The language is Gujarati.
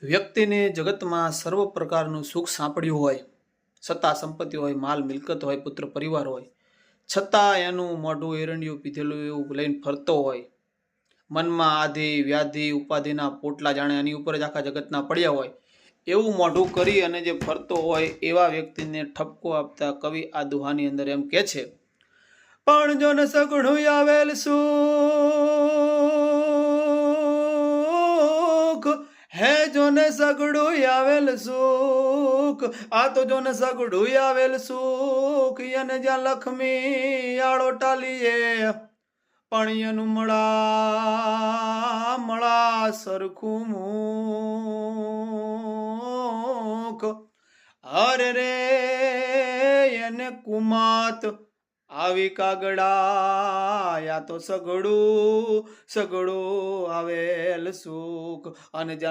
વ્યક્તિને જગતમાં સર્વ પ્રકારનું સુખ સાંપડ્યું હોય, સત્તા સંપત્તિ હોય, માલ મિલકત હોય, પુત્ર પરિવાર હોય, છતાં એનું મોઢું એરંડિયું પીધેલું એવું લઈને ફરતો હોય, મનમાં આધિ વ્યાધિ ઉપાધિના પોટલા જાણે એની ઉપર જ આખા જગતના પડ્યા હોય એવું મોઢું કરી અને જે ફરતો હોય એવા વ્યક્તિને ઠપકો આપતા કવિ આ દુહાની અંદર એમ કે છે, પણ જો ને સગડું આવેલ સુખ, હે જો ને સગડું આવેલ સુખ, આ તો જો ને સગડું આવેલ સુખ, એને જ્યાં લક્ષ્મી આળો ટાલીએ પણ એનું મળા સરખું મુખ, અરે રે એને કુમાત આવી કાગડા, યા તો સગડું આવેલ સુખ, અને જ્યાં